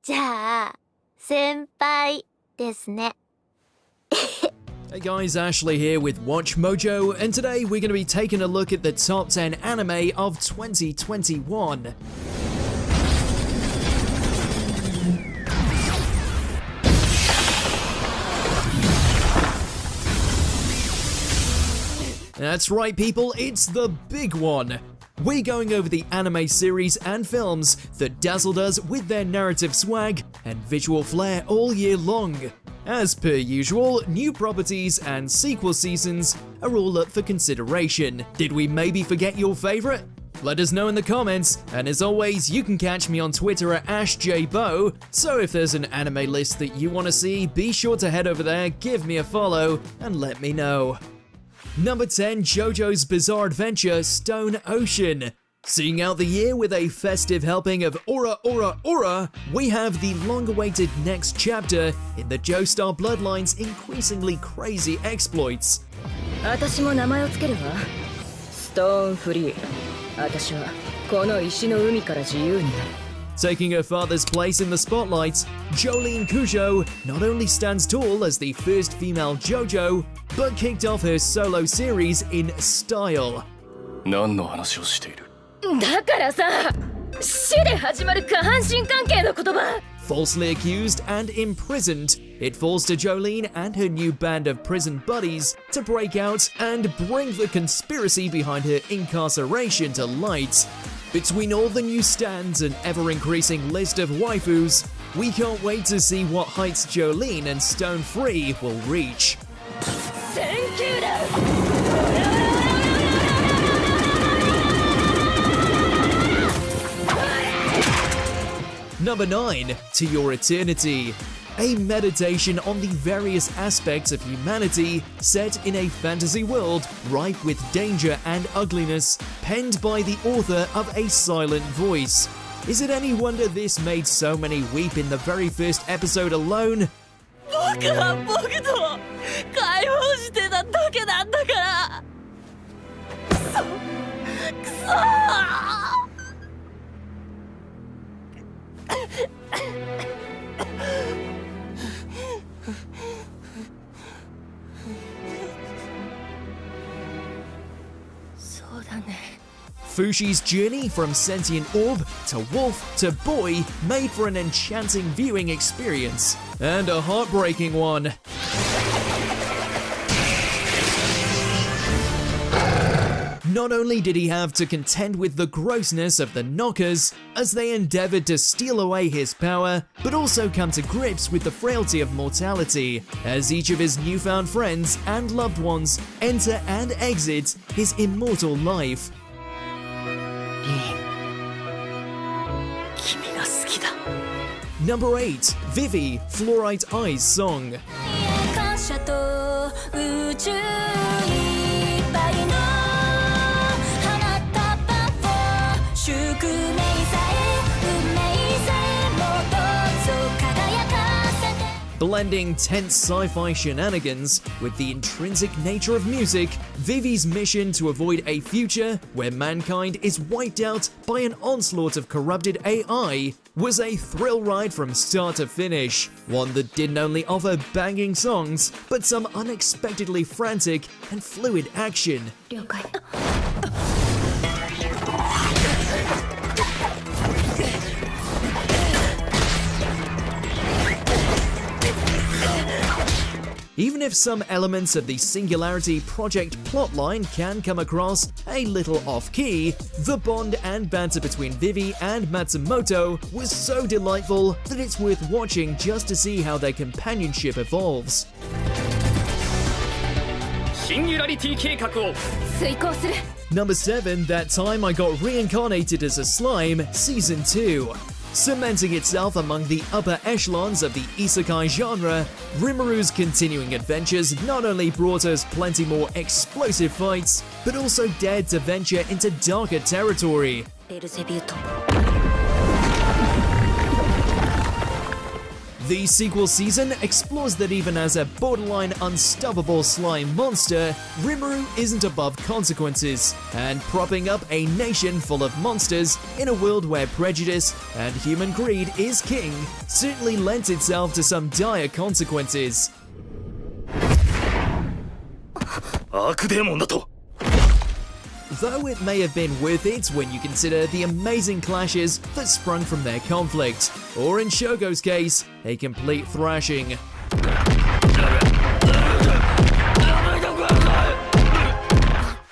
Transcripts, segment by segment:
じゃあ、先輩ですね。Hey guys, Ashley here with Watch Mojo, and today we're going to be taking a look at the top 10 anime of 2021. That's right people, it's the big one. We're going over the anime series and films that dazzled us with their narrative swag and visual flair all year long. As per usual, new properties and sequel seasons are all up for consideration. Did we maybe forget your favorite? Let us know in the comments, and as always, you can catch me on Twitter at AshJBo, so if there's an anime list that you want to see, be sure to head over there, give me a follow, and let me know. Number 10, JoJo's Bizarre Adventure Stone Ocean. Seeing out the year with a festive helping of Aura Aura Aura, we have the long-awaited next chapter in the Joestar Bloodline's increasingly crazy exploits. 私も名前をつけるわ。ストーンフリー。私はこの石の海から自由になる。Taking her father's place in the spotlight, Jolene Cujo not only stands tall as the first female JoJo, but kicked off her solo series in style. 何の話をしている？だからさ、死で始まる下半身関係の言葉。Falsely accused and imprisoned, it falls to Jolene and her new band of prison buddies to break out and bring the conspiracy behind her incarceration to light. Between all the new stands and ever-increasing list of waifus, we can't wait to see what heights Jolene and Stone Free will reach. Number 9, To Your Eternity. A meditation on the various aspects of humanity set in a fantasy world rife with danger and ugliness, penned by the author of A Silent Voice. Is it any wonder this made so many weep in the very first episode alone? 僕は僕と解放してただけなんだから。くそ、くそ。そうだね。Fushi's journey from sentient orb to wolf to boy made for an enchanting viewing experience, and a heartbreaking one. Not only did he have to contend with the grossness of the knockers as they endeavored to steal away his power, but also come to grips with the frailty of mortality as each of his newfound friends and loved ones enter and exit his immortal life. Number 8, Vivi, Fluorite Eyes Song. Blending tense sci-fi shenanigans with the intrinsic nature of music, Vivi's mission to avoid a future where mankind is wiped out by an onslaught of corrupted AI was a thrill ride from start to finish, one that didn't only offer banging songs, but some unexpectedly frantic and fluid action. Even if some elements of the Singularity Project plotline can come across a little off-key, the bond and banter between Vivi and Matsumoto was so delightful that it's worth watching just to see how their companionship evolves. Number 7, That Time I Got Reincarnated as a Slime, Season 2. Cementing itself among the upper echelons of the isekai genre, Rimru's continuing adventures not only brought us plenty more explosive fights, but also dared to venture into darker territory. The sequel season explores that even as a borderline unstoppable slime monster, Rimuru isn't above consequences, and propping up a nation full of monsters in a world where prejudice and human greed is king certainly lends itself to some dire consequences. 悪デーモンだと Though it may have been worth it when you consider the amazing clashes that sprung from their conflict, or in Shogo's case, a complete thrashing.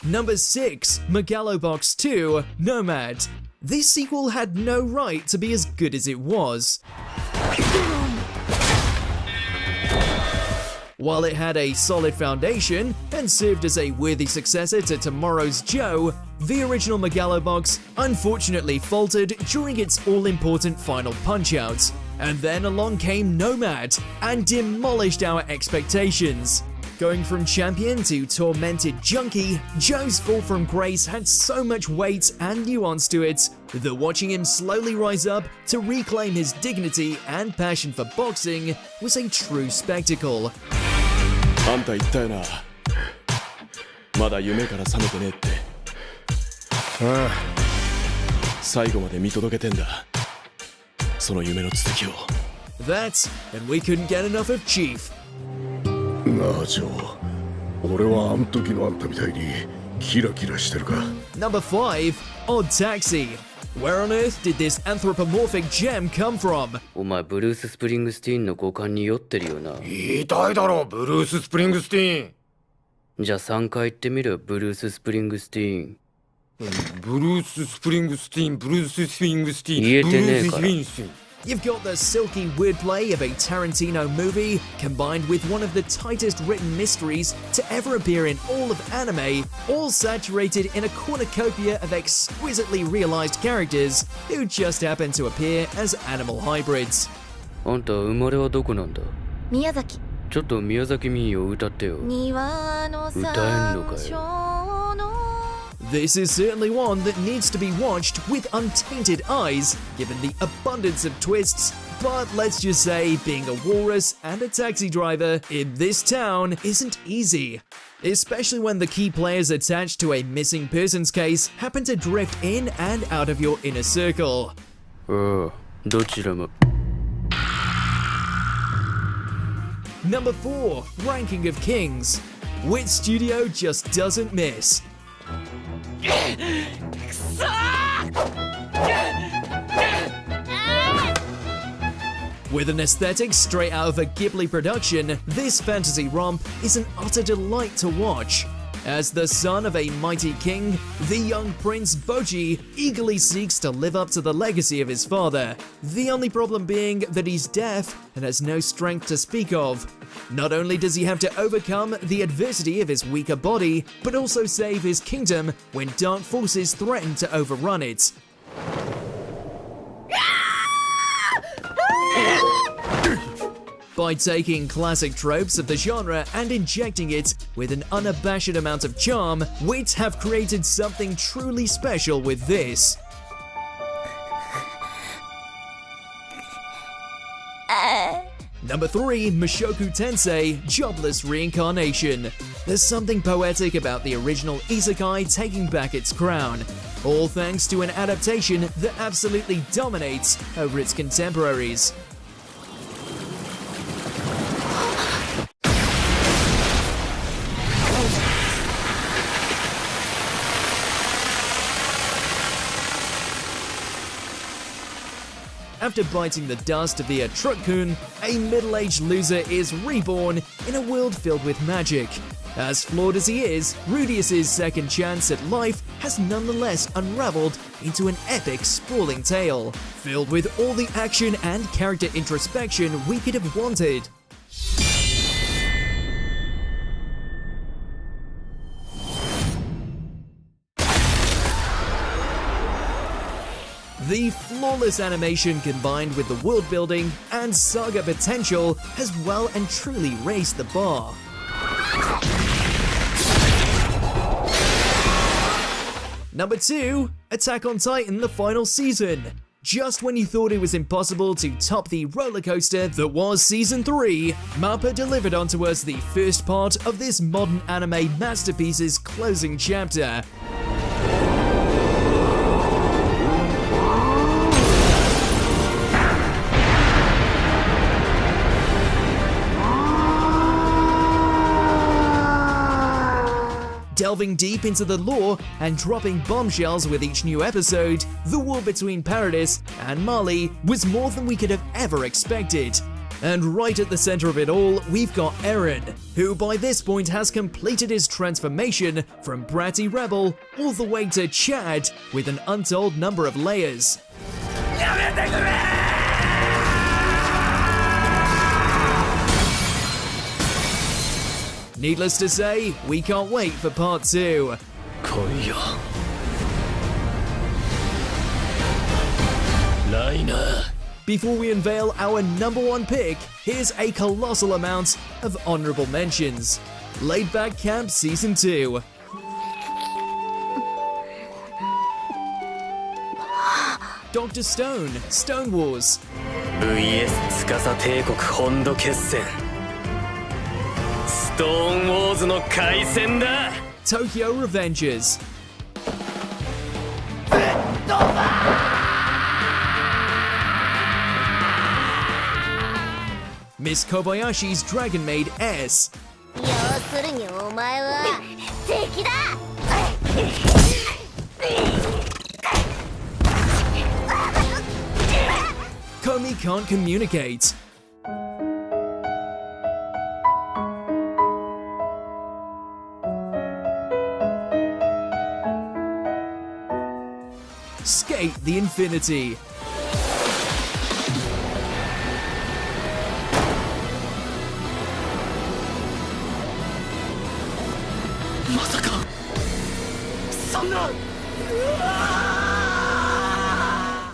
Number 6, Megalobox 2, Nomad. This sequel had no right to be as good as it was. While it had a solid foundation and served as a worthy successor to Tomorrow's Joe, the original Megalobox unfortunately faltered during its all-important final punch-out. And then along came Nomad and demolished our expectations. Going from champion to tormented junkie, Joe's fall from grace had so much weight and nuance to it that watching him slowly rise up to reclaim his dignity and passion for boxing was a true spectacle. あんた言ったよなまだ夢から覚めてねえってああ最後まで見届けてんだその夢の続きを That, and we couldn't get enough of Chief. なあジョー俺はあん時のあんたみたいにキラキラしてるか Number 5, Odd Taxi. Where on earth did this anthropomorphic gem come from? お前ブルース・スプリングスティーンの五感に酔ってるよな。言いたいだろブルース・スプリングスティーンじゃあ3回言ってみるブルース・スプリングスティーン。ブルース・スプリングスティーンブルース・スプリングスティーン言えてねえから。ブルース・スプリングスティーン You've got the silky wordplay of a Tarantino movie combined with one of the tightest written mysteries to ever appear in all of anime, all saturated in a cornucopia of exquisitely realized characters who just happen to appear as animal hybrids. あんた生まれはどこなんだ宮崎。ちょっと宮崎民謡歌ってよ。庭の歌えんのかよ。山椒の This is certainly one that needs to be watched with untainted eyes, given the abundance of twists, but let's just say being a walrus and a taxi driver in this town isn't easy. Especially when the key players attached to a missing persons case happen to drift in and out of your inner circle. ああ、どちらも。Number 4, Ranking of Kings. Which studio just doesn't miss? With an aesthetic straight out of a Ghibli production, this fantasy romp is an utter delight to watch. As the son of a mighty king, the young prince Boji eagerly seeks to live up to the legacy of his father, the only problem being that he's deaf and has no strength to speak of. Not only does he have to overcome the adversity of his weaker body, but also save his kingdom when dark forces threaten to overrun it. By taking classic tropes of the genre and injecting it with an unabashed amount of charm, Wit have created something truly special with this. Number 3, Mushoku Tensei, Jobless Reincarnation. There's something poetic about the original isekai taking back its crown, all thanks to an adaptation that absolutely dominates over its contemporaries. After biting the dust via Truck-kun, a middle-aged loser is reborn in a world filled with magic. As flawed as he is, Rudius's second chance at life has nonetheless unraveled into an epic, sprawling tale, filled with all the action and character introspection we could have wanted. The flawless animation combined with the world building and saga potential has well and truly raised the bar. Number 2, Attack on Titan: The Final Season. Just when you thought it was impossible to top the roller coaster that was Season 3, MAPPA delivered onto us the first part of this modern anime masterpiece's closing chapter. Delving deep into the lore and dropping bombshells with each new episode, the war between Paradis and Marley was more than we could have ever expected. And right at the center of it all, we've got Eren, who by this point has completed his transformation from bratty rebel all the way to Chad with an untold number of layers. Needless to say, we can't wait for part 2. Before we unveil our number 1 pick, here's a colossal amount of honorable mentions. Laid Back Camp Season 2. Dr. Stone, Stone Wars. VS 司帝国本土決戦ストーンウォーズの開戦だ Tokyo Revengers. Miss Kobayashi's Dragon Maid S. 要するにお前は敵だ。 Komi Can't Communicate. Skate the Infinity.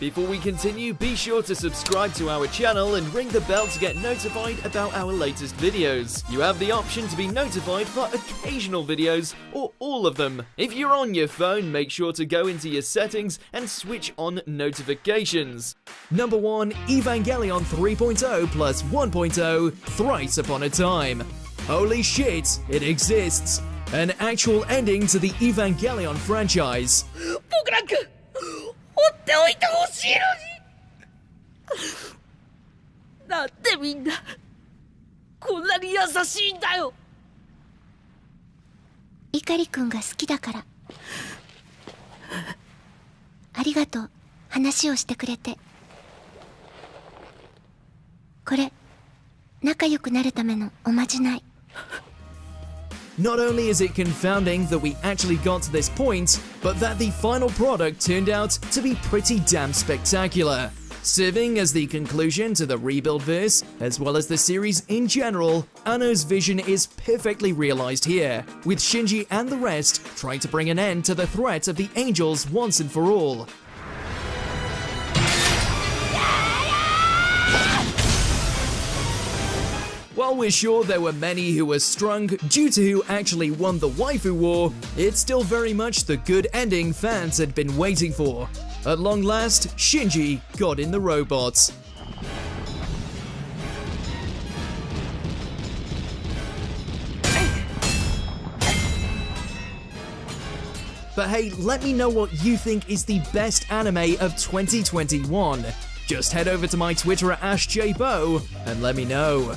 Before we continue, be sure to subscribe to our channel and ring the bell to get notified about our latest videos. You have the option to be notified for occasional videos or all of them. If you're on your phone, make sure to go into your settings and switch on notifications. Number 1, Evangelion 3.0 plus 1.0, Thrice Upon a Time. Holy shit, it exists. An actual ending to the Evangelion franchise. 僕なんか放っておいてほしいのになんでみんなこんなに優しいんだよ碇くんが好きだから。ありがとう、話をしてくれて。これ、仲良くなるためのおまじない。Not only is it confounding that we actually got to this point, but that the final product turned out to be pretty damn spectacular. Serving as the conclusion to the rebuild verse, as well as the series in general, Anno's vision is perfectly realized here, with Shinji and the rest trying to bring an end to the threat of the angels once and for all. While we're sure there were many who were strung due to who actually won the waifu war, it's still very much the good ending fans had been waiting for. At long last, Shinji got in the robots. But hey, let me know what you think is the best anime of 2021. Just head over to my Twitter at AshJBo and let me know.